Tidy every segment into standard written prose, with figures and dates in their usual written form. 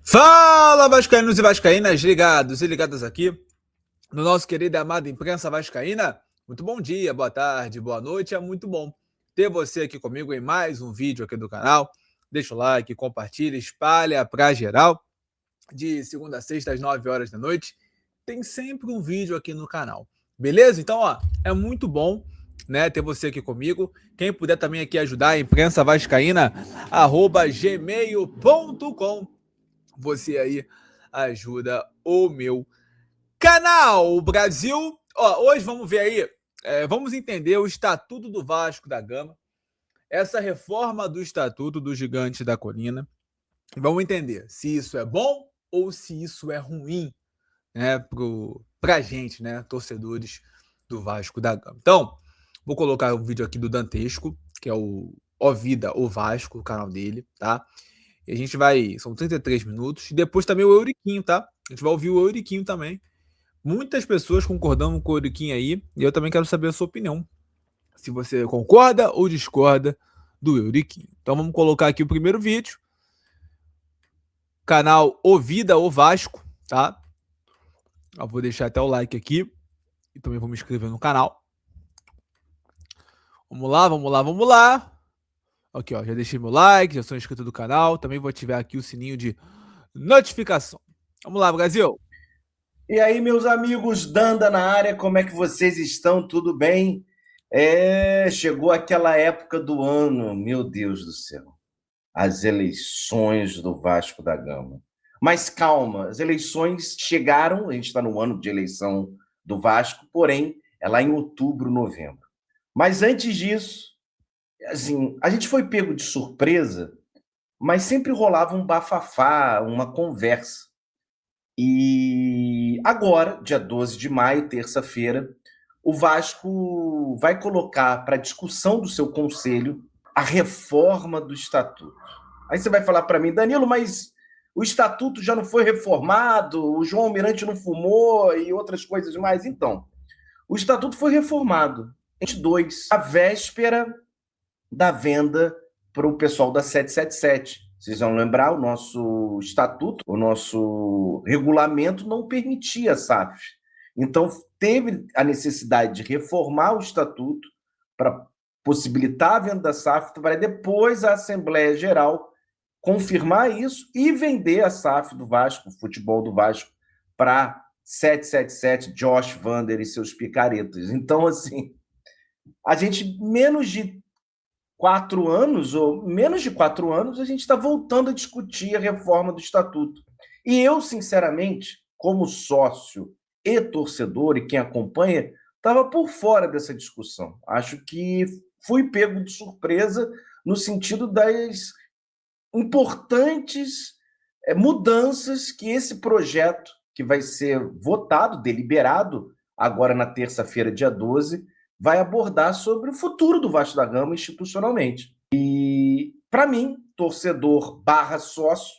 Fala, vascaínos e vascaínas, ligados e ligadas aqui no nosso querido e amado Imprensa Vascaína. Muito bom dia, boa tarde, boa noite. É muito bom ter você aqui comigo em mais um vídeo aqui do canal. Deixa o like, compartilha, espalha pra geral. De segunda a sexta, às 9 horas da noite, tem sempre um vídeo aqui no canal. Beleza? Então, ó, é muito bom, né, ter você aqui comigo. Quem puder também aqui ajudar, imprensa vascaína, @gmail.com. Você aí ajuda o meu canal, Brasil. Ó, hoje vamos ver aí, vamos entender o Estatuto do Vasco da Gama, essa reforma do Estatuto do Gigante da Colina. Vamos entender se isso é bom ou se isso é ruim, né, pra gente, né, torcedores do Vasco da Gama. Então, vou colocar um vídeo aqui do Dantesco, que é o Ó Vida, o Vasco, o canal dele, tá? E a gente vai. São 33 minutos. E depois também o Euriquinho, tá? A gente vai ouvir o Euriquinho também. Muitas pessoas concordando com o Euriquinho aí. E eu também quero saber a sua opinião. Se você concorda ou discorda do Euriquinho. Então vamos colocar aqui o primeiro vídeo. Canal O Vida, o Vasco, tá? Eu vou deixar até o like aqui. E também vou me inscrever no canal. Vamos lá, vamos lá, vamos lá. Aqui, ó, já deixei meu like, já sou inscrito do canal. Também vou ativar aqui o sininho de notificação. Vamos lá, Brasil. E aí, meus amigos, Danda na área, como é que vocês estão? Tudo bem? Chegou aquela época do ano, meu Deus do céu, as eleições do Vasco da Gama. Mas calma, as eleições chegaram, a gente está no ano de eleição do Vasco, porém, é lá em outubro, novembro. Mas antes disso, assim, a gente foi pego de surpresa, mas sempre rolava um bafafá, uma conversa. E agora, dia 12 de maio, terça-feira, o Vasco vai colocar para discussão do seu conselho a reforma do estatuto. Aí você vai falar para mim, Danilo, mas o estatuto já não foi reformado, o João Almirante não fumou e outras coisas mais. Então, o estatuto foi reformado em 22, a véspera da venda para o pessoal da 777. Vocês vão lembrar, o nosso estatuto, o nosso regulamento não permitia a SAF. Então, teve a necessidade de reformar o estatuto para possibilitar a venda da SAF, para depois a Assembleia Geral confirmar isso e vender a SAF do Vasco, o futebol do Vasco, para 777, Josh Vander e seus picaretas. Então, assim, a gente, menos de 4 anos, ou menos de 4 anos, a gente está voltando a discutir a reforma do Estatuto. E eu, sinceramente, como sócio e torcedor, e quem acompanha, estava por fora dessa discussão. Acho que fui pego de surpresa no sentido das importantes mudanças que esse projeto, que vai ser votado, deliberado, agora na terça-feira, dia 12, vai abordar sobre o futuro do Vasco da Gama institucionalmente. E, para mim, torcedor barra sócio,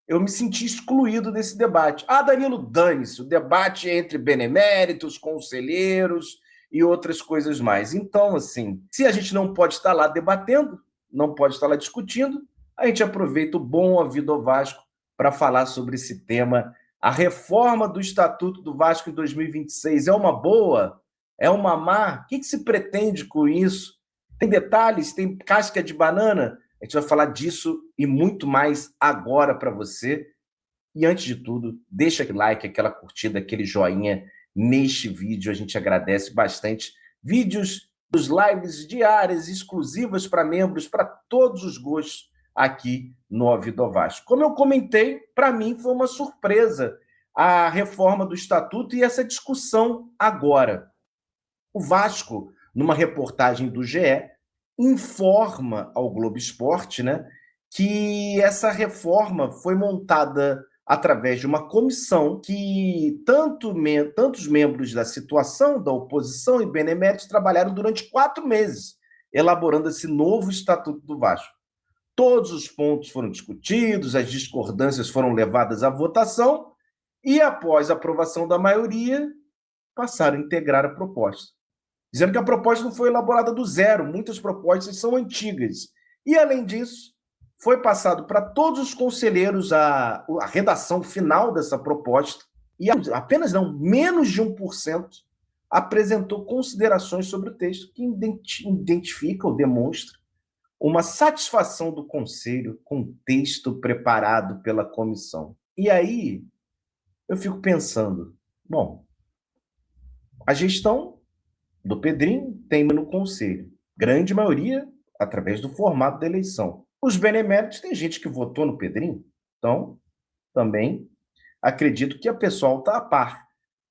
eu me senti excluído desse debate. Ah, Danilo, dane-se, o debate é entre beneméritos, conselheiros e outras coisas mais. Então, assim, se a gente não pode estar lá debatendo, não pode estar lá discutindo, a gente aproveita o bom A Vida ao Vasco para falar sobre esse tema. A reforma do Estatuto do Vasco em 2026 é uma boa? É uma má? O que se pretende com isso? Tem detalhes? Tem casca de banana? A gente vai falar disso e muito mais agora para você. E antes de tudo, deixa aquele like, aquela curtida, aquele joinha neste vídeo. A gente agradece bastante. Vídeos dos lives diárias, exclusivas para membros, para todos os gostos aqui no A Vida ao Vasco. Como eu comentei, para mim foi uma surpresa a reforma do Estatuto e essa discussão agora. O Vasco, numa reportagem do GE, informa ao Globo Esporte, né, que essa reforma foi montada através de uma comissão que tantos membros da situação, da oposição e beneméritos trabalharam durante 4 meses, elaborando esse novo Estatuto do Vasco. Todos os pontos foram discutidos, as discordâncias foram levadas à votação e, após a aprovação da maioria, passaram a integrar a proposta. Dizendo que a proposta não foi elaborada do zero, muitas propostas são antigas. E, além disso, foi passado para todos os conselheiros a redação final dessa proposta, e apenas não, menos de 1% apresentou considerações sobre o texto que identifica ou demonstra uma satisfação do Conselho com o texto preparado pela comissão. E aí eu fico pensando, bom, a gestão do Pedrinho tem no Conselho, grande maioria através do formato da eleição. Os beneméritos, tem gente que votou no Pedrinho, então também acredito que a pessoal está a par.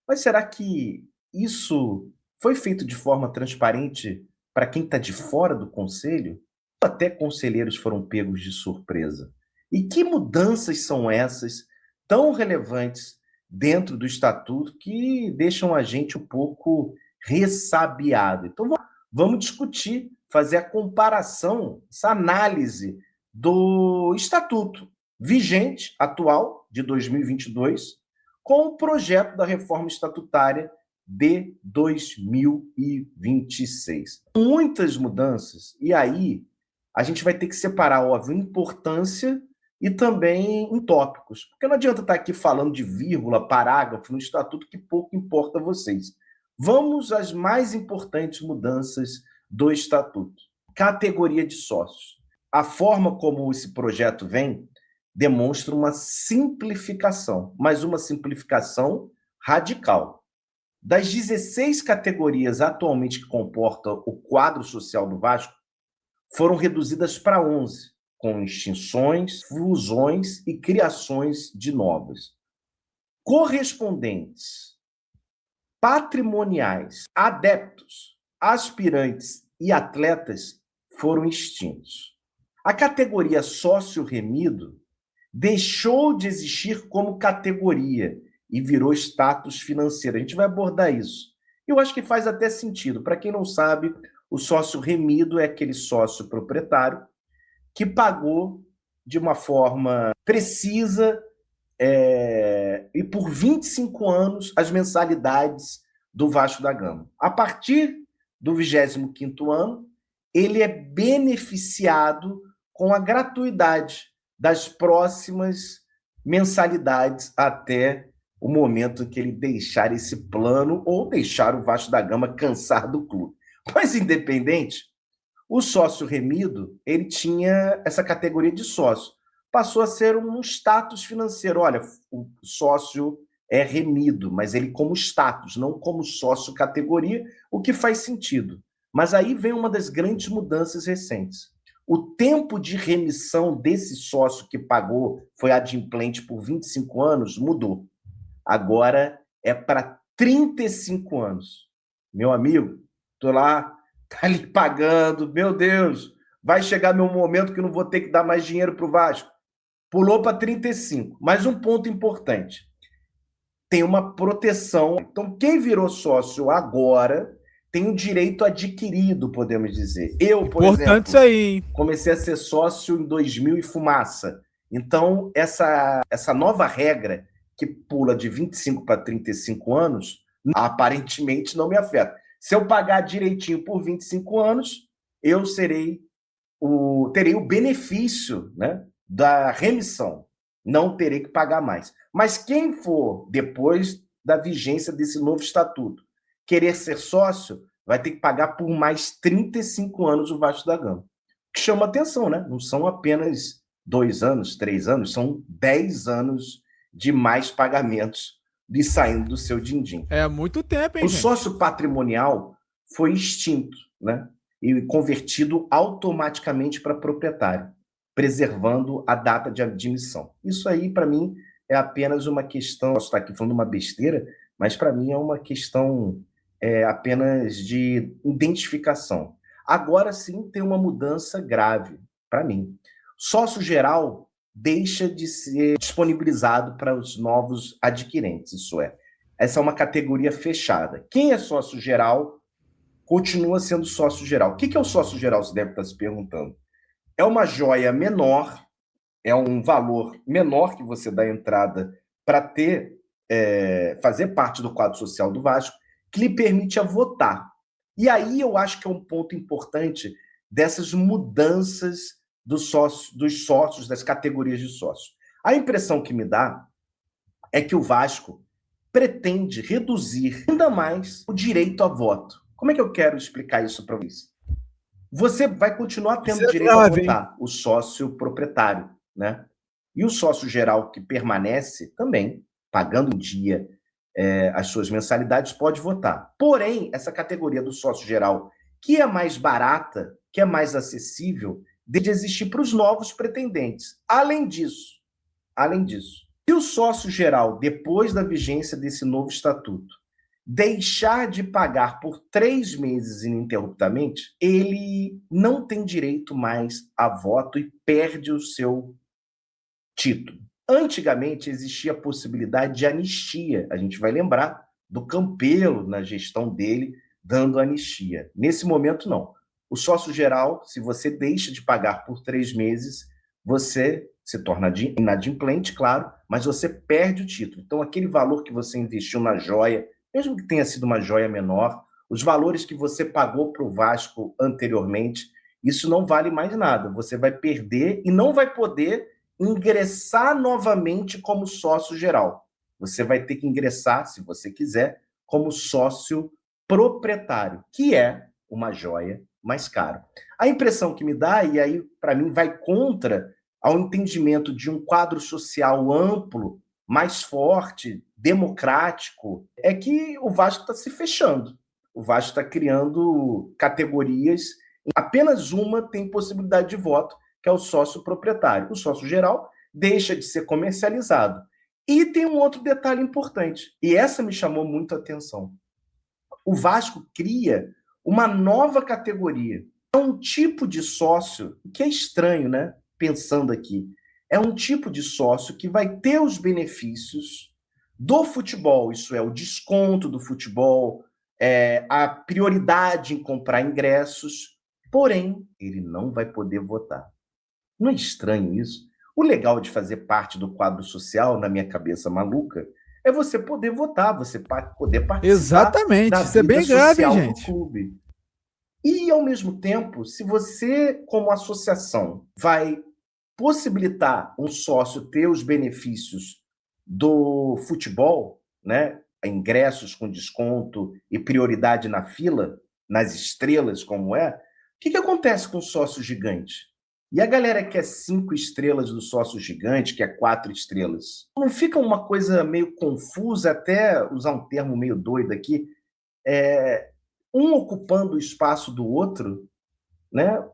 Mas será que isso foi feito de forma transparente para quem está de fora do Conselho? Até conselheiros foram pegos de surpresa. E que mudanças são essas tão relevantes dentro do Estatuto que deixam a gente um pouco ressabiado? Então vamos discutir, fazer a comparação, essa análise do Estatuto vigente, atual, de 2022, com o projeto da reforma estatutária de 2026. Muitas mudanças, e aí a gente vai ter que separar, óbvio, importância e também em tópicos. Porque não adianta estar aqui falando de vírgula, parágrafo no Estatuto que pouco importa a vocês. Vamos às mais importantes mudanças do Estatuto. Categoria de sócios. A forma como esse projeto vem demonstra uma simplificação, mas uma simplificação radical. Das 16 categorias atualmente que comportam o quadro social do Vasco, foram reduzidas para 11, com extinções, fusões e criações de novas. Correspondentes, patrimoniais, adeptos, aspirantes e atletas foram extintos. A categoria sócio-remido deixou de existir como categoria e virou status financeiro. A gente vai abordar isso. Eu acho que faz até sentido. Para quem não sabe, o sócio remido é aquele sócio proprietário que pagou de uma forma precisa e por 25 anos as mensalidades do Vasco da Gama. A partir do 25º ano, ele é beneficiado com a gratuidade das próximas mensalidades até o momento que ele deixar esse plano ou deixar o Vasco da Gama cansar do clube. Mas, independente, o sócio remido, ele tinha essa categoria de sócio. Passou a ser um status financeiro. Olha, o sócio é remido, mas ele como status, não como sócio categoria, o que faz sentido. Mas aí vem uma das grandes mudanças recentes. O tempo de remissão desse sócio que pagou, foi adimplente por 25 anos, mudou. Agora é para 35 anos. Meu amigo, estou lá, tá ali pagando, meu Deus, vai chegar meu momento que não vou ter que dar mais dinheiro para o Vasco. Pulou para 35. Mas um ponto importante, tem uma proteção. Então, quem virou sócio agora tem um direito adquirido, podemos dizer. Eu, por exemplo, isso aí, hein? Comecei a ser sócio em 2000 e fumaça. Então, essa nova regra, que pula de 25 para 35 anos, aparentemente não me afeta. Se eu pagar direitinho por 25 anos, eu terei o benefício, né, da remissão. Não terei que pagar mais. Mas quem for, depois da vigência desse novo estatuto, querer ser sócio, vai ter que pagar por mais 35 anos o Vasco da Gama. O que chama atenção, né? Não são apenas 2 anos, 3 anos, são 10 anos de mais pagamentos de saindo do seu din-din. É muito tempo, hein, O gente? sócio patrimonial foi extinto, né? E convertido automaticamente para proprietário, preservando a data de admissão. Isso aí, para mim, é apenas uma questão... Posso estar aqui falando uma besteira, mas para mim é uma questão apenas de identificação. Agora sim tem uma mudança grave, para mim. Sócio geral deixa de ser disponibilizado para os novos adquirentes, isso é. Essa é uma categoria fechada. Quem é sócio geral continua sendo sócio geral. O que é o sócio geral, você deve estar se perguntando? É uma joia menor, é um valor menor que você dá entrada para fazer parte do quadro social do Vasco, que lhe permite votar. E aí eu acho que é um ponto importante dessas mudanças dos sócios, das categorias de sócios. A impressão que me dá é que o Vasco pretende reduzir ainda mais o direito a voto. Como é que eu quero explicar isso para vocês? Você vai continuar tendo direito a votar, o sócio proprietário, né? E o sócio geral que permanece também, pagando em dia as suas mensalidades, pode votar. Porém, essa categoria do sócio geral, que é mais barata, que é mais acessível, deve existir para os novos pretendentes. Além disso, se o sócio geral, depois da vigência desse novo estatuto, deixar de pagar por 3 meses ininterruptamente, ele não tem direito mais a voto e perde o seu título. Antigamente existia a possibilidade de anistia. A gente vai lembrar do Campelo, na gestão dele, dando anistia. Nesse momento, não. O sócio geral, se você deixa de pagar por 3 meses, você se torna inadimplente, claro, mas você perde o título. Então, aquele valor que você investiu na joia, mesmo que tenha sido uma joia menor, os valores que você pagou para o Vasco anteriormente, isso não vale mais nada. Você vai perder e não vai poder ingressar novamente como sócio geral. Você vai ter que ingressar, se você quiser, como sócio proprietário, que é uma joia mais cara. A impressão que me dá, e aí para mim vai contra ao entendimento de um quadro social amplo, mais forte, democrático, é que o Vasco está se fechando. O Vasco está criando categorias, apenas uma tem possibilidade de voto, que é o sócio proprietário. O sócio geral deixa de ser comercializado. E tem um outro detalhe importante, e essa me chamou muito a atenção. O Vasco cria uma nova categoria. É um tipo de sócio que é estranho, né? Pensando aqui. É um tipo de sócio que vai ter os benefícios do futebol, isso é, o desconto do futebol, a prioridade em comprar ingressos, porém, ele não vai poder votar. Não é estranho isso? O legal de fazer parte do quadro social, na minha cabeça maluca, é você poder votar, você poder participar Exatamente, da isso é vida bem grave, social hein, do gente. clube. E, ao mesmo tempo, se você, como associação, vai possibilitar um sócio ter os benefícios do futebol, né? Ingressos com desconto e prioridade na fila, nas estrelas, como é, o que acontece com o sócio gigante? E a galera que é 5 estrelas do sócio gigante, que é 4 estrelas, não fica uma coisa meio confusa, até usar um termo meio doido aqui, um ocupando o espaço do outro, né?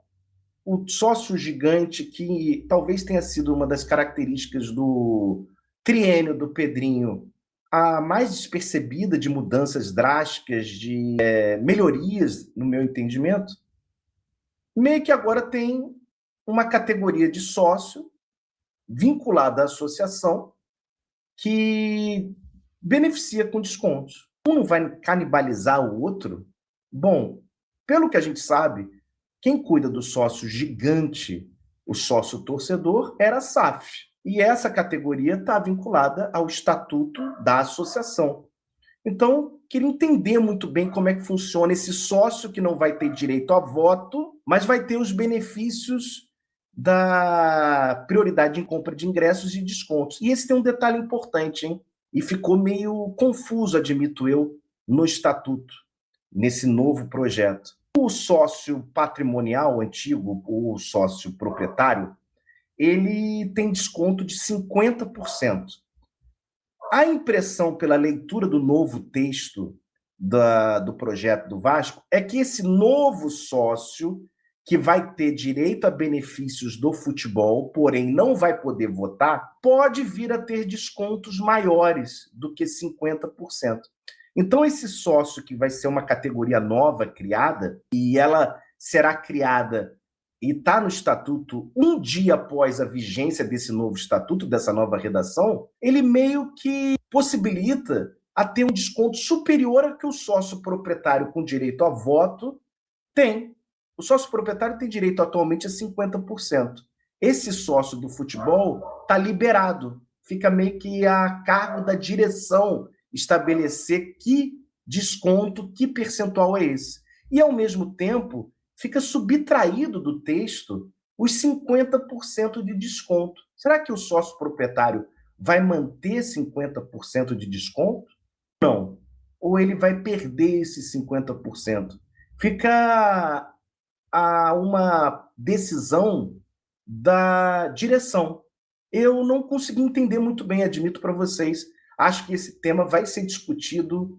O sócio gigante, que talvez tenha sido uma das características do triênio do Pedrinho, a mais despercebida de mudanças drásticas, de melhorias, no meu entendimento, meio que agora tem uma categoria de sócio vinculada à associação que beneficia com descontos. Um não vai canibalizar o outro? Bom, pelo que a gente sabe, quem cuida do sócio gigante, o sócio torcedor, era a SAF. E essa categoria está vinculada ao estatuto da associação. Então, queria entender muito bem como é que funciona esse sócio que não vai ter direito a voto, mas vai ter os benefícios da prioridade em compra de ingressos e descontos. E esse tem um detalhe importante, hein? E ficou meio confuso, admito eu, no estatuto, nesse novo projeto. O sócio patrimonial antigo, o sócio proprietário, ele tem desconto de 50%. A impressão pela leitura do novo texto do projeto do Vasco é que esse novo sócio, que vai ter direito a benefícios do futebol, porém não vai poder votar, pode vir a ter descontos maiores do que 50%. Então, esse sócio, que vai ser uma categoria nova criada, e ela será criada e está no estatuto um dia após a vigência desse novo estatuto, dessa nova redação, ele meio que possibilita a ter um desconto superior ao que o sócio proprietário com direito a voto tem. O sócio proprietário tem direito atualmente a 50%. Esse sócio do futebol está liberado, fica meio que a cargo da direção estabelecer que desconto, que percentual é esse. E, ao mesmo tempo, fica subtraído do texto os 50% de desconto. Será que o sócio proprietário vai manter 50% de desconto? Não. Ou ele vai perder esses 50%? Fica a uma decisão da direção. Eu não consegui entender muito bem, admito para vocês. Acho que esse tema vai ser discutido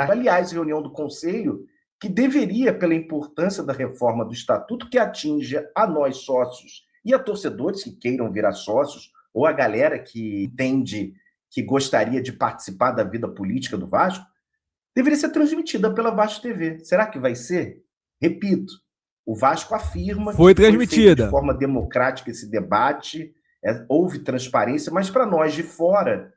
aliás, reunião do Conselho, que deveria, pela importância da reforma do Estatuto, que atinja a nós sócios e a torcedores que queiram virar sócios, ou a galera que entende que gostaria de participar da vida política do Vasco, deveria ser transmitida pela Vasco TV. Será que vai ser? Repito, o Vasco afirma Foi que foi transmitida feito de forma democrática esse debate, houve transparência, mas para nós de fora,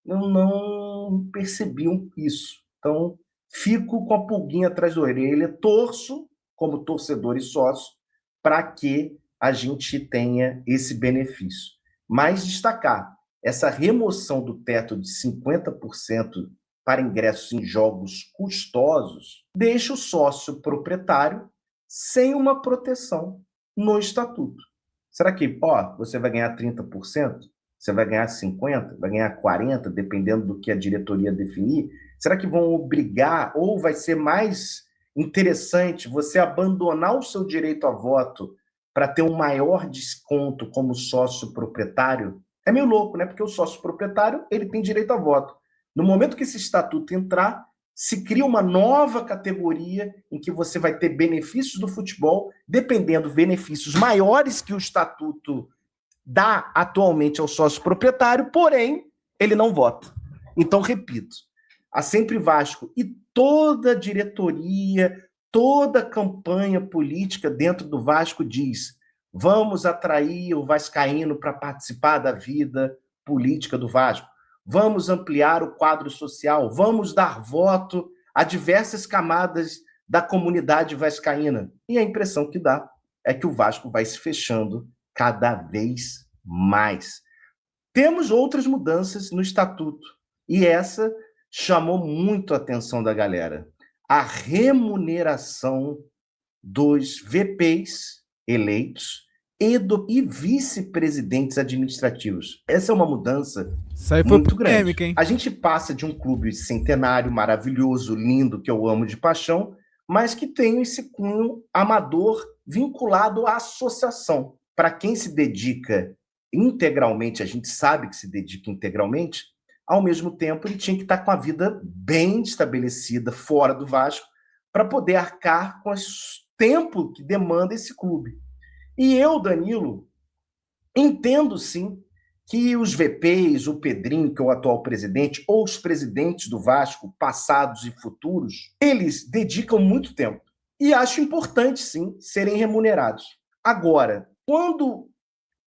eu não percebi isso. Então, fico com a pulguinha atrás da orelha, torço como torcedor e sócio para que a gente tenha esse benefício. Mas destacar, essa remoção do teto de 50% para ingressos em jogos custosos deixa o sócio proprietário sem uma proteção no estatuto. Será que você vai ganhar 30%? Você vai ganhar 50%? Vai ganhar 40%, dependendo do que a diretoria definir? Será que vão obrigar, ou vai ser mais interessante você abandonar o seu direito a voto para ter um maior desconto como sócio proprietário? É meio louco, né? Porque o sócio proprietário ele tem direito a voto. No momento que esse estatuto entrar, se cria uma nova categoria em que você vai ter benefícios do futebol, dependendo benefícios maiores que o estatuto dá atualmente ao sócio proprietário, porém, ele não vota. Então, repito, a Sempre Vasco e toda a diretoria, toda a campanha política dentro do Vasco diz: vamos atrair o vascaíno para participar da vida política do Vasco. Vamos ampliar o quadro social, vamos dar voto a diversas camadas da comunidade vascaína. E a impressão que dá é que o Vasco vai se fechando cada vez mais. Temos outras mudanças no estatuto, e essa chamou muito a atenção da galera. A remuneração dos VPs eleitos e vice-presidentes administrativos. Essa é uma mudança muito grande. Hein? A gente passa de um clube centenário, maravilhoso, lindo, que eu amo de paixão, mas que tem esse cunho amador vinculado à associação. Para quem se dedica integralmente, a gente sabe que se dedica integralmente, ao mesmo tempo ele tinha que estar com a vida bem estabelecida fora do Vasco para poder arcar com o tempo que demanda esse clube. E eu, Danilo, entendo sim que os VPs, o Pedrinho, que é o atual presidente, ou os presidentes do Vasco, passados e futuros, eles dedicam muito tempo. E acho importante, sim, serem remunerados. Agora, quando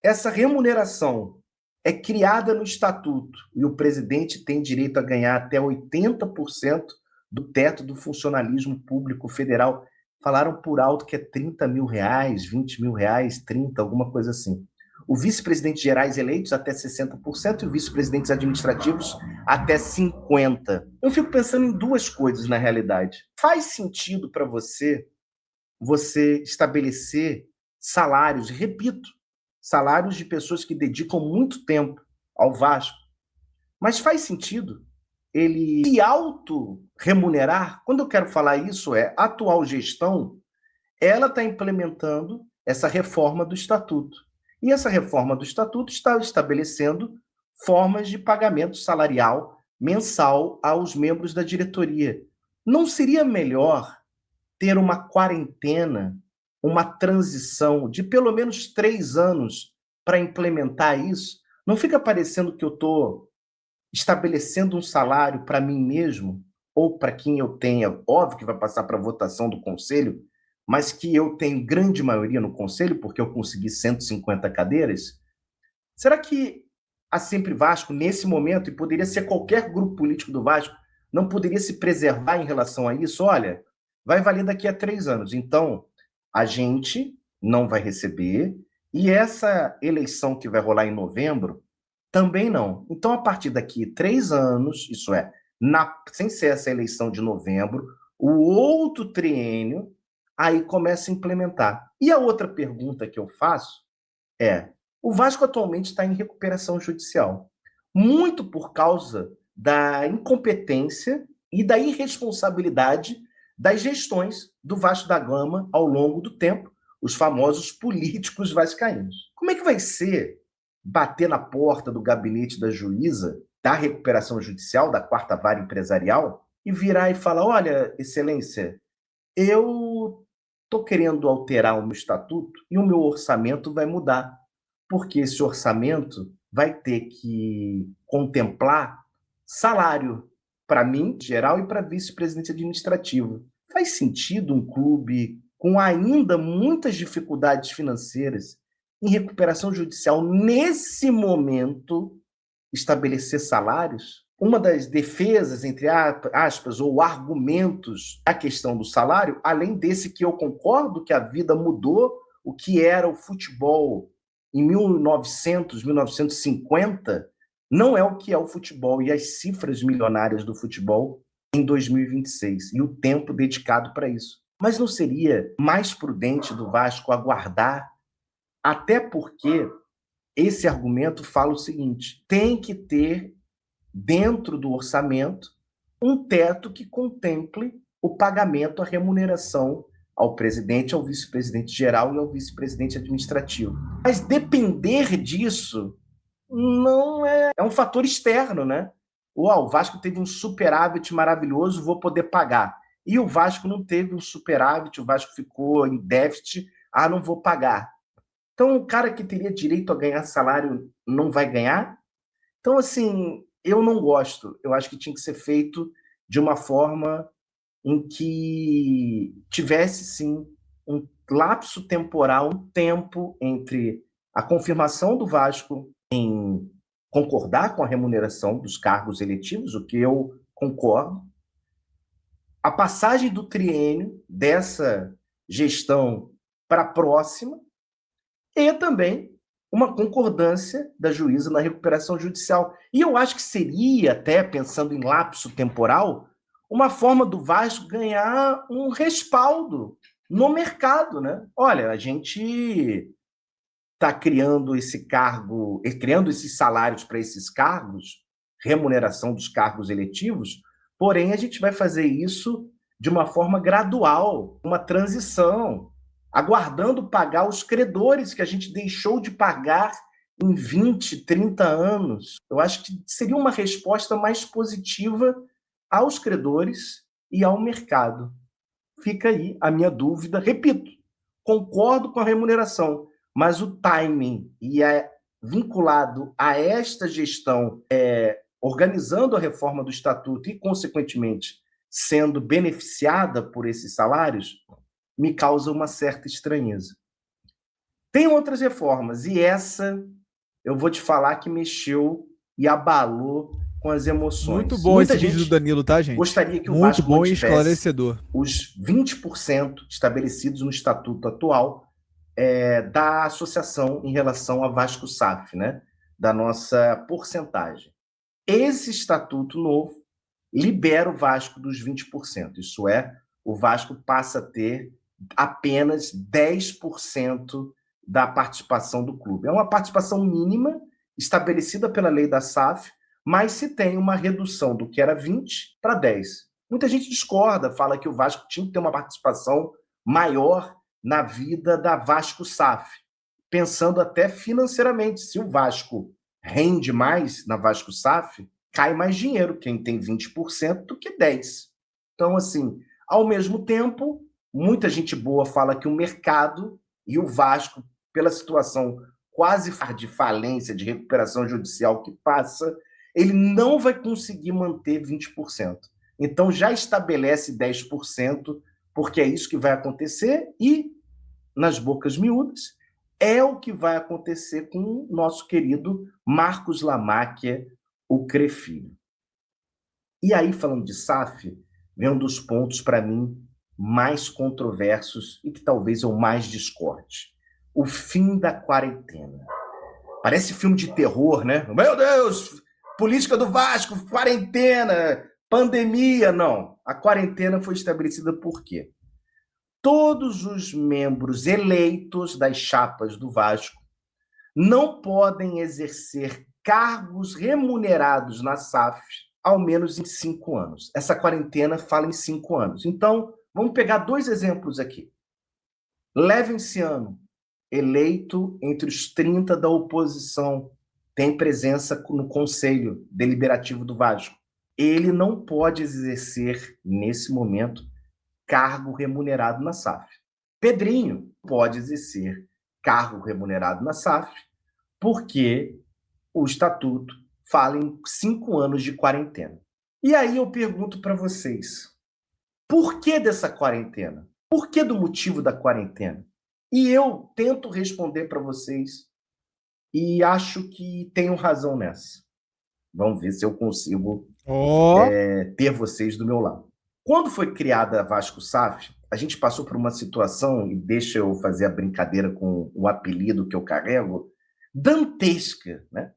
essa remuneração é criada no estatuto e o presidente tem direito a ganhar até 80% do teto do funcionalismo público federal, falaram por alto que é R$30 mil, R$20 mil, 30, alguma coisa assim. O vice-presidente gerais eleitos até 60% e o vice-presidentes administrativos até 50%. Eu fico pensando em duas coisas na realidade. Faz sentido para você estabelecer salários, repito, salários de pessoas que dedicam muito tempo ao Vasco, mas faz sentido ele se auto-remunerar? Quando eu quero falar isso, a atual gestão, ela está implementando essa reforma do estatuto. E essa reforma do estatuto está estabelecendo formas de pagamento salarial mensal aos membros da diretoria. Não seria melhor ter uma quarentena, uma transição de pelo menos 3 anos para implementar isso? Não fica parecendo que eu estou estabelecendo um salário para mim mesmo, ou para quem eu tenha, óbvio que vai passar para a votação do conselho, mas que eu tenho grande maioria no conselho, porque eu consegui 150 cadeiras? Será que a Sempre Vasco, nesse momento, e poderia ser qualquer grupo político do Vasco, não poderia se preservar em relação a isso? Olha, vai valer daqui a 3 anos, então a gente não vai receber, e essa eleição que vai rolar em novembro, também não. Então, a partir daqui 3 anos, isso sem ser essa eleição de novembro, o outro triênio, aí começa a implementar. E a outra pergunta que eu faço é: o Vasco atualmente está em recuperação judicial, muito por causa da incompetência e da irresponsabilidade das gestões do Vasco da Gama ao longo do tempo, os famosos políticos vascaínos. Como é que vai ser bater na porta do gabinete da juíza da recuperação judicial, da quarta vara empresarial, e virar e falar: olha, excelência, eu estou querendo alterar o meu estatuto e o meu orçamento vai mudar, porque esse orçamento vai ter que contemplar salário para mim, geral, e para vice-presidente administrativo. Faz sentido um clube com ainda muitas dificuldades financeiras em recuperação judicial, nesse momento, estabelecer salários? Uma das defesas, entre aspas, ou argumentos da questão do salário, além desse que eu concordo que a vida mudou, o que era o futebol em 1900, 1950, não é o que é o futebol e as cifras milionárias do futebol em 2026 e o tempo dedicado para isso. Mas não seria mais prudente do Vasco aguardar, até porque esse argumento fala o seguinte: tem que ter dentro do orçamento um teto que contemple o pagamento, a remuneração ao presidente, ao vice-presidente geral e ao vice-presidente administrativo. Mas depender disso não é um fator externo, né? O Vasco teve um superávit maravilhoso, vou poder pagar. E o Vasco não teve um superávit, o Vasco ficou em déficit, não vou pagar. Então, o cara que teria direito a ganhar salário não vai ganhar? Então, assim, eu não gosto. Eu acho que tinha que ser feito de uma forma em que tivesse, sim, um lapso temporal, um tempo entre a confirmação do Vasco em concordar com a remuneração dos cargos eletivos, o que eu concordo, a passagem do triênio dessa gestão para a próxima, e também uma concordância da juíza na recuperação judicial. E eu acho que seria, até pensando em lapso temporal, uma forma do Vasco ganhar um respaldo no mercado, né? Olha, a gente está criando esse cargo, criando esses salários para esses cargos, remuneração dos cargos eletivos, porém a gente vai fazer isso de uma forma gradual, uma transição, aguardando pagar os credores que a gente deixou de pagar em 20, 30 anos. Eu acho que seria uma resposta mais positiva aos credores e ao mercado. Fica aí a minha dúvida. Repito, concordo com a remuneração, mas o timing e é vinculado a esta gestão, organizando a reforma do estatuto e, consequentemente, sendo beneficiada por esses salários, me causa uma certa estranheza. Tem outras reformas, e essa eu vou te falar que mexeu e abalou com as emoções. Muito bom Muita esse vídeo do Danilo, tá, gente? Gostaria que o Muito Vasco bom e mantivesse esclarecedor. os 20% estabelecidos no estatuto atual da associação em relação a Vasco SAF, né? Da nossa porcentagem. Esse estatuto novo libera o Vasco dos 20%. Isso é, o Vasco passa a ter apenas 10% da participação do clube. É uma participação mínima estabelecida pela lei da SAF, mas se tem uma redução do que era 20 para 10. Muita gente discorda, fala que o Vasco tinha que ter uma participação maior na vida da Vasco SAF, pensando até financeiramente. Se o Vasco rende mais na Vasco SAF, cai mais dinheiro, quem tem 20% do que 10%. Então, assim, ao mesmo tempo, muita gente boa fala que o mercado e o Vasco, pela situação quase de falência, de recuperação judicial que passa, ele não vai conseguir manter 20%. Então, já estabelece 10%, porque é isso que vai acontecer e, nas bocas miúdas, é o que vai acontecer com o nosso querido Marcos Lamáquia, o Crefilho. E aí, falando de SAF, vem um dos pontos, para mim, mais controversos e que talvez eu mais discorde. O fim da quarentena. Parece filme de terror, né? Meu Deus! Política do Vasco, quarentena, pandemia. Não. A quarentena foi estabelecida por quê? todos os membros eleitos das chapas do Vasco não podem exercer cargos remunerados na SAF ao menos em 5 anos. Essa quarentena fala em 5 anos. Então, vamos pegar 2 exemplos aqui. Levenciano, eleito entre os 30 da oposição, tem presença no Conselho Deliberativo do Vasco. Ele não pode exercer, nesse momento, cargo remunerado na SAF. Pedrinho pode exercer cargo remunerado na SAF, porque o estatuto fala em 5 anos de quarentena. E aí eu pergunto para vocês, por que dessa quarentena? Por que do motivo da quarentena? E eu tento responder para vocês e acho que tenho razão nessa. Vamos ver se eu consigo ter vocês do meu lado. Quando foi criada a Vasco SAF, a gente passou por uma situação, e deixa eu fazer a brincadeira com o apelido que eu carrego, dantesca, né?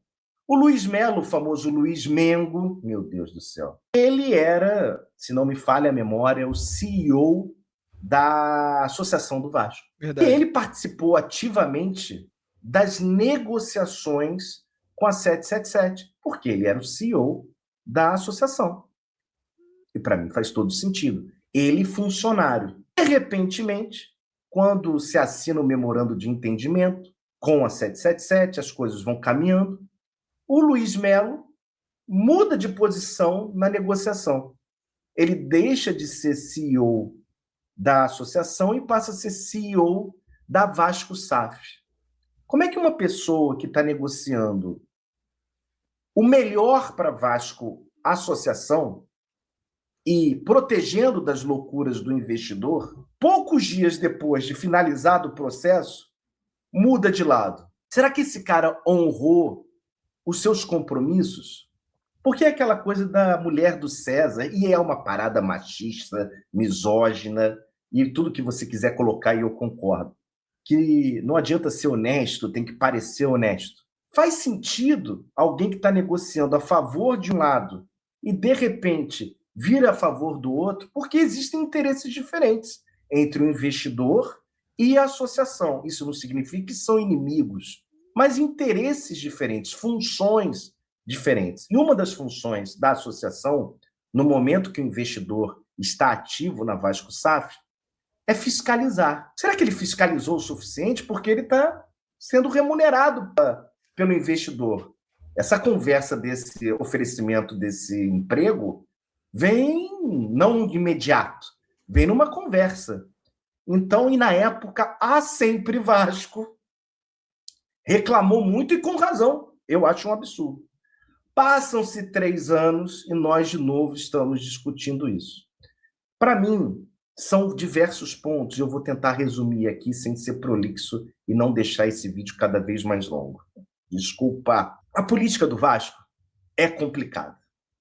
O Luiz Melo, o famoso Luiz Mengo, meu Deus do céu, ele era, se não me falha a memória, o CEO da Associação do Vasco. Verdade. E ele participou ativamente das negociações com a 777, porque ele era o CEO da associação. E para mim faz todo sentido. Ele, funcionário. De repentemente, quando se assina o memorando de entendimento com a 777, as coisas vão caminhando, o Luiz Melo muda de posição na negociação. Ele deixa de ser CEO da associação e passa a ser CEO da Vasco SAF. Como é que uma pessoa que está negociando o melhor para Vasco Associação e protegendo das loucuras do investidor, poucos dias depois de finalizado o processo, muda de lado? Será que esse cara honrou os seus compromissos? Porque é aquela coisa da mulher do César, e é uma parada machista, misógina, e tudo que você quiser colocar, e eu concordo, que não adianta ser honesto, tem que parecer honesto. Faz sentido alguém que está negociando a favor de um lado e, de repente, vira a favor do outro, porque existem interesses diferentes entre o investidor e a associação. Isso não significa que são inimigos, mas interesses diferentes, funções diferentes. E uma das funções da associação, no momento que o investidor está ativo na Vasco SAF, é fiscalizar. Será que ele fiscalizou o suficiente? Porque ele está sendo remunerado pelo investidor. Essa conversa desse oferecimento desse emprego vem não de imediato, vem numa conversa. Então, e na época, a Sempre Vasco reclamou muito e com razão. Eu acho um absurdo. Passam-se 3 anos e nós, de novo, estamos discutindo isso. Para mim, são diversos pontos. Eu vou tentar resumir aqui sem ser prolixo e não deixar esse vídeo cada vez mais longo. Desculpa. A política do Vasco é complicada.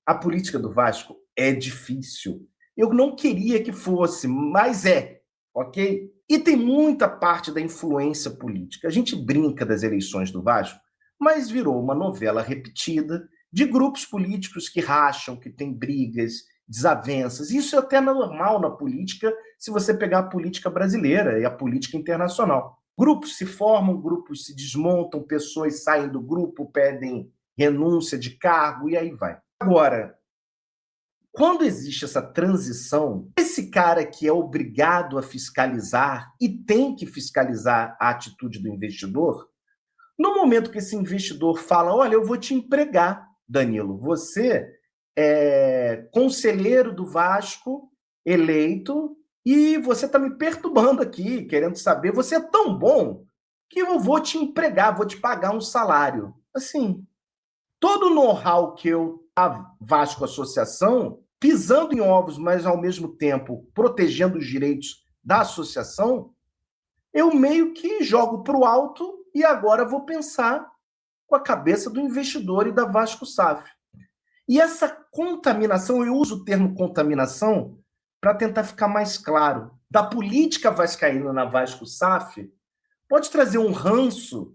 A política do Vasco é difícil. Eu não queria que fosse, mas é, ok? E tem muita parte da influência política. A gente brinca das eleições do Vasco, mas virou uma novela repetida de grupos políticos que racham, que têm brigas, desavenças. Isso é até normal na política, se você pegar a política brasileira e a política internacional. Grupos se formam, grupos se desmontam, pessoas saem do grupo, pedem renúncia de cargo e aí vai. Agora, quando existe essa transição, esse cara que é obrigado a fiscalizar e tem que fiscalizar a atitude do investidor, no momento que esse investidor fala, olha, eu vou te empregar, Danilo, você é conselheiro do Vasco, eleito, e você está me perturbando aqui, querendo saber, você é tão bom que eu vou te empregar, vou te pagar um salário. Assim, todo o know-how que eu, a Vasco Associação, pisando em ovos, mas ao mesmo tempo protegendo os direitos da associação, eu meio que jogo para o alto e agora vou pensar com a cabeça do investidor e da Vasco SAF. E essa contaminação, eu uso o termo contaminação para tentar ficar mais claro, da política vascaína na Vasco SAF, pode trazer um ranço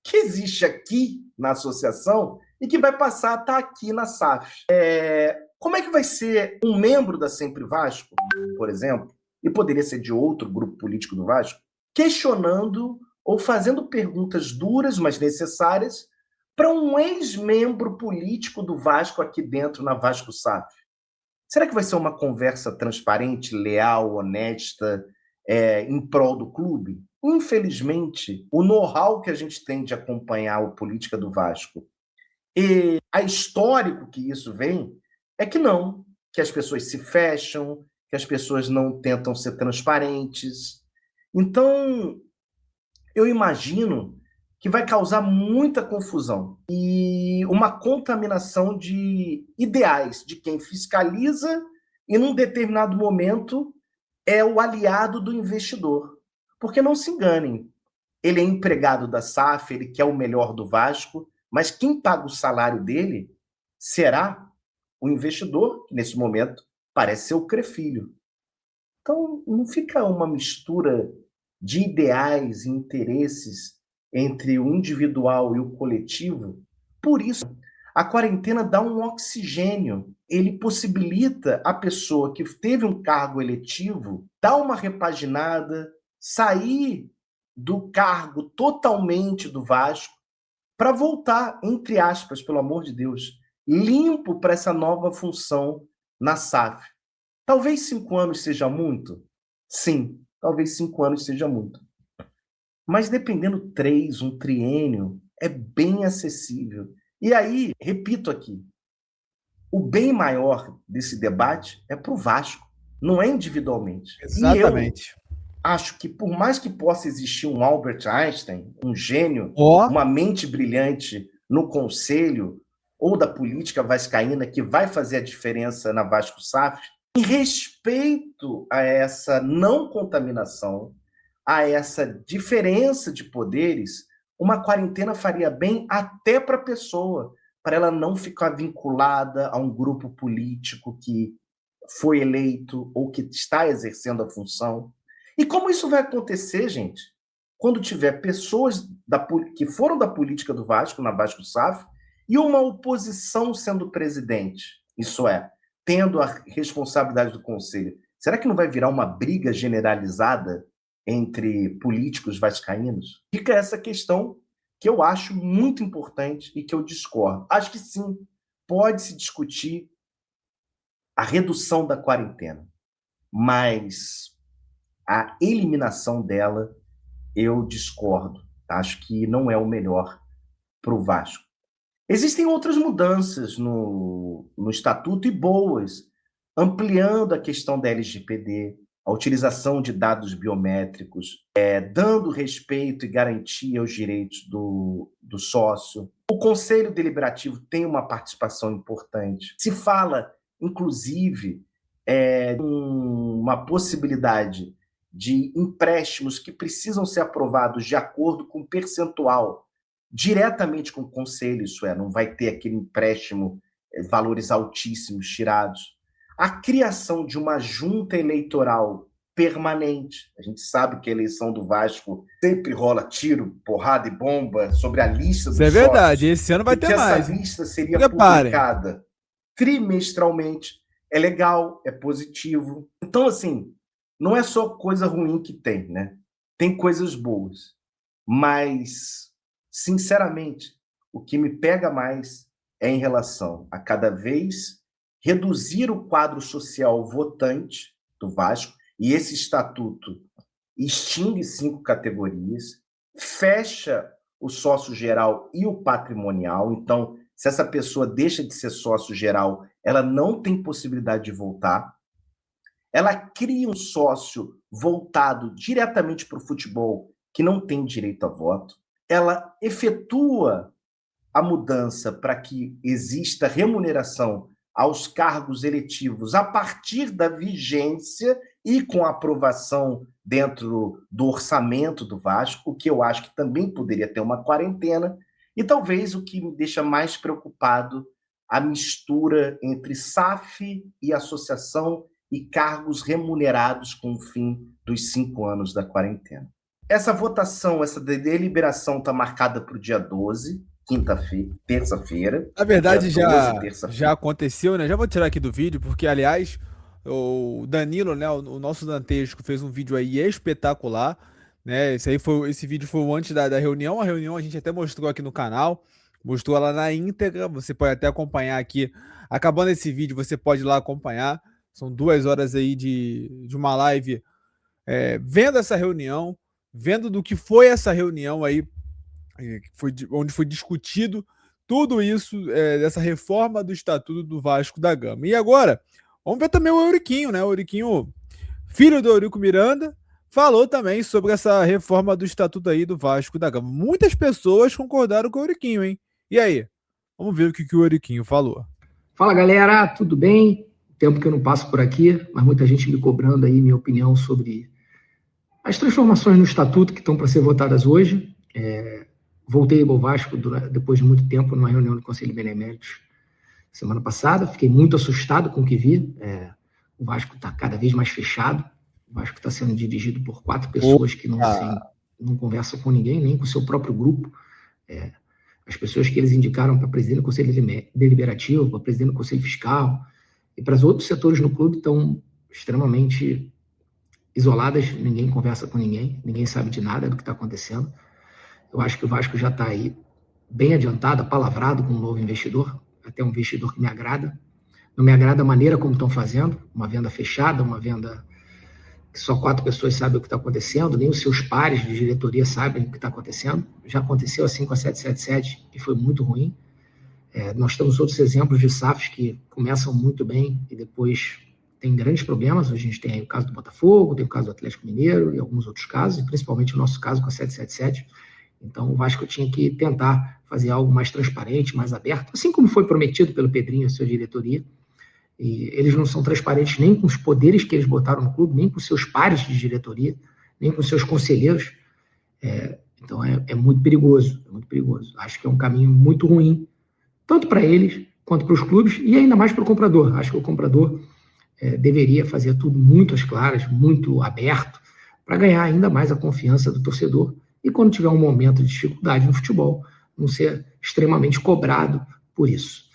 que existe aqui na associação e que vai passar a estar aqui na SAF. Como é que vai ser um membro da Sempre Vasco, por exemplo, e poderia ser de outro grupo político do Vasco, questionando ou fazendo perguntas duras, mas necessárias, para um ex-membro político do Vasco aqui dentro na Vasco SAF. Será que vai ser uma conversa transparente, leal, honesta, em prol do clube? Infelizmente, o know-how que a gente tem de acompanhar a política do Vasco e a histórico que isso vem é que não, que as pessoas se fecham, que as pessoas não tentam ser transparentes. Então, eu imagino que vai causar muita confusão e uma contaminação de ideais de quem fiscaliza e, num determinado momento, é o aliado do investidor. Porque não se enganem, ele é empregado da SAF, ele quer o melhor do Vasco, mas quem paga o salário dele será o investidor, que nesse momento parece ser o Crefilho. Então, não fica uma mistura de ideais e interesses entre o individual e o coletivo? Por isso, a quarentena dá um oxigênio. Ele possibilita a pessoa que teve um cargo eletivo dar uma repaginada, sair do cargo totalmente do Vasco para voltar, entre aspas, pelo amor de Deus, limpo para essa nova função na SAF. Talvez 5 anos seja muito? Sim, talvez 5 anos seja muito. Mas dependendo 3, um triênio, é bem acessível. E aí, repito aqui, o bem maior desse debate é para o Vasco, não é individualmente. Exatamente. E eu acho que, por mais que possa existir um Albert Einstein, um gênio, uma mente brilhante no conselho ou da política vascaína que vai fazer a diferença na Vasco SAF, em respeito a essa não contaminação, a essa diferença de poderes, uma quarentena faria bem até para a pessoa, para ela não ficar vinculada a um grupo político que foi eleito ou que está exercendo a função. E como isso vai acontecer, gente? Quando tiver pessoas que foram da política do Vasco, na Vasco SAF, e uma oposição sendo presidente, isso é, tendo a responsabilidade do conselho, será que não vai virar uma briga generalizada entre políticos vascaínos? Fica essa questão que eu acho muito importante e que eu discordo. Acho que sim, pode-se discutir a redução da quarentena, mas a eliminação dela eu discordo. Acho que não é o melhor para o Vasco. Existem outras mudanças no estatuto e boas, ampliando a questão da LGPD, a utilização de dados biométricos, dando respeito e garantia aos direitos do sócio. O Conselho Deliberativo tem uma participação importante. Se fala, inclusive, uma possibilidade de empréstimos que precisam ser aprovados de acordo com o percentual, diretamente com o Conselho, isso é, não vai ter aquele empréstimo, valores altíssimos tirados. A criação de uma junta eleitoral permanente. A gente sabe que a eleição do Vasco sempre rola tiro, porrada e bomba sobre a lista dos sócios. Isso é verdade, esse ano vai ter mais. Essa lista seria publicada trimestralmente. É legal, é positivo. Então, assim, não é só coisa ruim que tem, né? Tem coisas boas. Mas, sinceramente, o que me pega mais é em relação a cada vez reduzir o quadro social votante do Vasco, e esse estatuto extingue 5 categorias, fecha o sócio geral e o patrimonial. Então, se essa pessoa deixa de ser sócio geral, ela não tem possibilidade de voltar. Ela cria um sócio voltado diretamente para o futebol, que não tem direito a voto. Ela efetua a mudança para que exista remuneração aos cargos eletivos a partir da vigência e com a aprovação dentro do orçamento do Vasco, o que eu acho que também poderia ter uma quarentena. E talvez o que me deixa mais preocupado, a mistura entre SAF e associação e cargos remunerados com o fim dos 5 anos da quarentena. Essa votação, essa deliberação está marcada para o dia 12, terça-feira. Na verdade, já aconteceu, né? Já vou tirar aqui do vídeo, porque, aliás, O Danilo, né, o nosso Dantesco, fez um vídeo aí espetacular, né? Esse vídeo foi antes da reunião. A reunião a gente até mostrou aqui no canal, mostrou ela na íntegra. Você pode até acompanhar aqui. Acabando esse vídeo, você pode ir lá acompanhar. São 2 horas aí de uma live vendo essa reunião, vendo do que foi essa reunião aí, onde foi discutido tudo isso, dessa reforma do Estatuto do Vasco da Gama. E agora, vamos ver também o Euriquinho, né? O Euriquinho, filho do Eurico Miranda, falou também sobre essa reforma do Estatuto aí do Vasco da Gama. Muitas pessoas concordaram com o Euriquinho, hein? E aí? Vamos ver o que o Euriquinho falou. Fala, galera, tudo bem? Tempo que eu não passo por aqui, mas muita gente me cobrando aí minha opinião sobre as transformações no Estatuto que estão para ser votadas hoje. Voltei ao Vasco depois de muito tempo numa reunião do Conselho de Beneméritos semana passada. Fiquei muito assustado com o que vi. O Vasco está cada vez mais fechado. O Vasco está sendo dirigido por 4 pessoas que não conversam com ninguém, nem com o seu próprio grupo. As pessoas que eles indicaram para presidente do Conselho Deliberativo, para presidente do Conselho Fiscal e para os outros setores no clube estão extremamente isoladas. Ninguém conversa com ninguém, ninguém sabe de nada do que está acontecendo. Eu acho que o Vasco já está aí bem adiantado, apalavrado com um novo investidor, até um investidor que me agrada. Não me agrada a maneira como estão fazendo, uma venda fechada, uma venda que só 4 pessoas sabem o que está acontecendo, nem os seus pares de diretoria sabem o que está acontecendo. Já aconteceu assim com a 777 e foi muito ruim. Nós temos outros exemplos de SAFs que começam muito bem e depois tem grandes problemas. Hoje a gente tem aí o caso do Botafogo, tem o caso do Atlético Mineiro e alguns outros casos, e principalmente o nosso caso com a 777. Então, o Vasco tinha que tentar fazer algo mais transparente, mais aberto, assim como foi prometido pelo Pedrinho e sua diretoria. E eles não são transparentes nem com os poderes que eles botaram no clube, nem com seus pares de diretoria, nem com seus conselheiros. Então, é muito perigoso, é muito perigoso. Acho que é um caminho muito ruim, tanto para eles quanto para os clubes, e ainda mais para o comprador. Acho que o comprador deveria fazer tudo muito às claras, muito aberto, para ganhar ainda mais a confiança do torcedor. E quando tiver um momento de dificuldade no futebol, não ser extremamente cobrado por isso.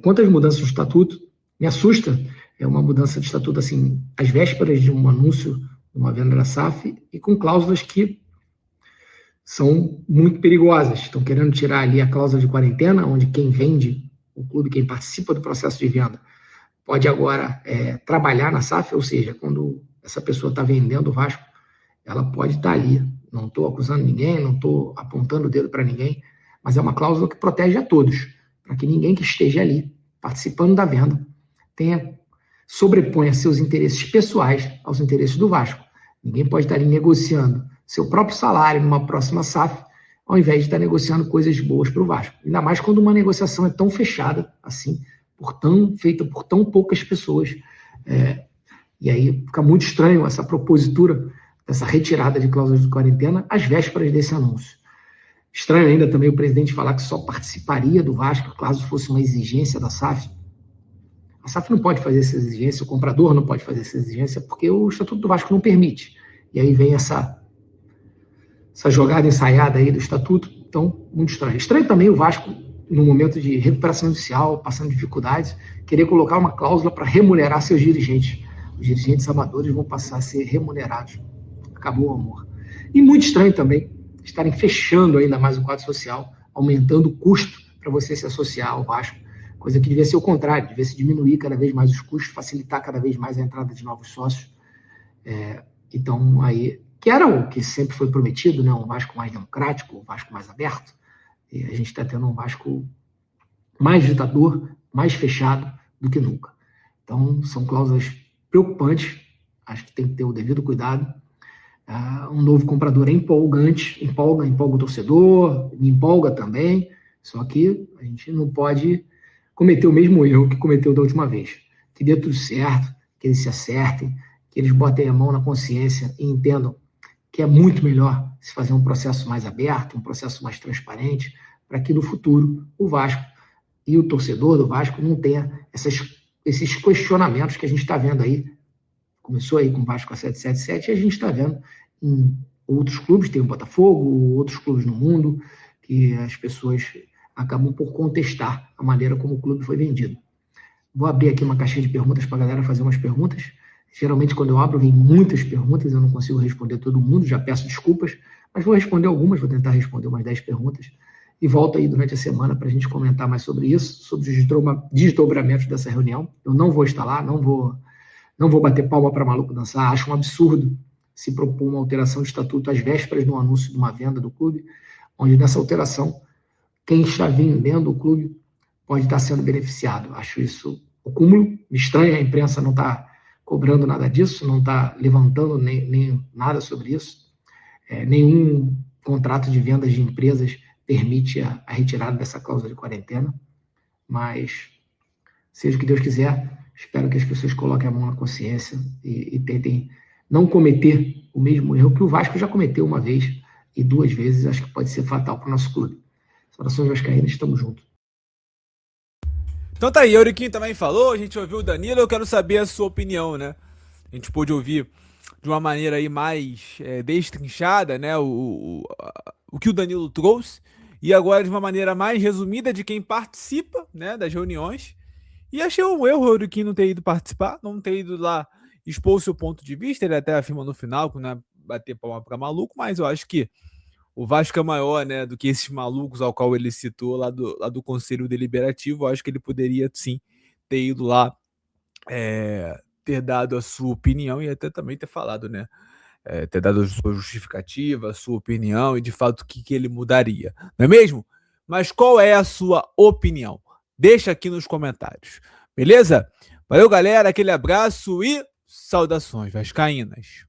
Quanto às mudanças no estatuto, me assusta uma mudança de estatuto assim, às vésperas de um anúncio de uma venda da SAF e com cláusulas que são muito perigosas. Estão querendo tirar ali a cláusula de quarentena, onde quem vende o clube, quem participa do processo de venda, pode agora trabalhar na SAF, ou seja, quando essa pessoa está vendendo o Vasco, ela pode estar ali. Não estou acusando ninguém, não estou apontando o dedo para ninguém, mas é uma cláusula que protege a todos, para que ninguém que esteja ali participando da venda sobreponha seus interesses pessoais aos interesses do Vasco. Ninguém pode estar ali negociando seu próprio salário numa próxima SAF, ao invés de estar negociando coisas boas para o Vasco. Ainda mais quando uma negociação é tão fechada assim, feita por tão poucas pessoas. E aí fica muito estranho essa propositura, essa retirada de cláusulas de quarentena às vésperas desse anúncio. Estranho ainda também o presidente falar que só participaria do Vasco caso fosse uma exigência da SAF. A SAF não pode fazer essa exigência, o comprador não pode fazer essa exigência, porque o Estatuto do Vasco não permite. E aí vem essa jogada ensaiada aí do Estatuto, então, muito estranho. Estranho também o Vasco, no momento de recuperação judicial, passando dificuldades, querer colocar uma cláusula para remunerar seus dirigentes. Os dirigentes amadores vão passar a ser remunerados. Acabou o amor. E muito estranho também estarem fechando ainda mais o quadro social, aumentando o custo para você se associar ao Vasco, coisa que devia ser o contrário, devia se diminuir cada vez mais os custos, facilitar cada vez mais a entrada de novos sócios. Então, aí, que era o que sempre foi prometido, né? Um Vasco mais democrático, um Vasco mais aberto, e a gente está tendo um Vasco mais ditador, mais fechado do que nunca. Então, são cláusulas preocupantes, acho que tem que ter o devido cuidado. Um novo comprador é empolgante, empolga o torcedor, me empolga também, só que a gente não pode cometer o mesmo erro que cometeu da última vez. Que dê tudo certo, que eles se acertem, que eles botem a mão na consciência e entendam que é muito melhor se fazer um processo mais aberto, um processo mais transparente, para que no futuro o Vasco e o torcedor do Vasco não tenha esses questionamentos que a gente está vendo aí. Começou aí com o Vasco a 777 e a gente está vendo em outros clubes, tem o Botafogo, outros clubes no mundo, que as pessoas acabam por contestar a maneira como o clube foi vendido. Vou abrir aqui uma caixinha de perguntas para a galera fazer umas perguntas. Geralmente, quando eu abro, vem muitas perguntas, eu não consigo responder todo mundo, já peço desculpas, mas vou responder algumas, vou tentar responder umas 10 perguntas, e volto aí durante a semana para a gente comentar mais sobre isso, sobre os desdobramentos dessa reunião. Eu não vou estar lá, não vou bater palma para maluco dançar, acho um absurdo se propor uma alteração de estatuto às vésperas do anúncio de uma venda do clube, onde nessa alteração, quem está vendendo o clube pode estar sendo beneficiado. Acho isso o cúmulo, me estranha, a imprensa não está cobrando nada disso, não está levantando nem nada sobre isso. Nenhum contrato de vendas de empresas permite a retirada dessa cláusula de quarentena, mas seja o que Deus quiser, espero que as pessoas coloquem a mão na consciência e tentem não cometer o mesmo erro que o Vasco já cometeu uma vez e 2 vezes, acho que pode ser fatal para o nosso clube. Saudações vascaínas, estamos juntos. Então tá aí, Euriquinho também falou, a gente ouviu o Danilo, eu quero saber a sua opinião, né? A gente pôde ouvir de uma maneira aí mais destrinchada, né, o que o Danilo trouxe, e agora de uma maneira mais resumida de quem participa, né, das reuniões. E achei um erro o Euriquinho não ter ido participar, não ter ido lá expor o seu ponto de vista, ele até afirma no final, que não é bater palma pra maluco, mas eu acho que o Vasco é maior, né, do que esses malucos ao qual ele citou lá do Conselho Deliberativo. Eu acho que ele poderia, sim, ter ido lá, ter dado a sua opinião e até também ter falado, né, ter dado a sua justificativa, a sua opinião e, de fato, o que ele mudaria. Não é mesmo? Mas qual é a sua opinião? Deixa aqui nos comentários. Beleza? Valeu, galera. Aquele abraço e saudações vascaínas.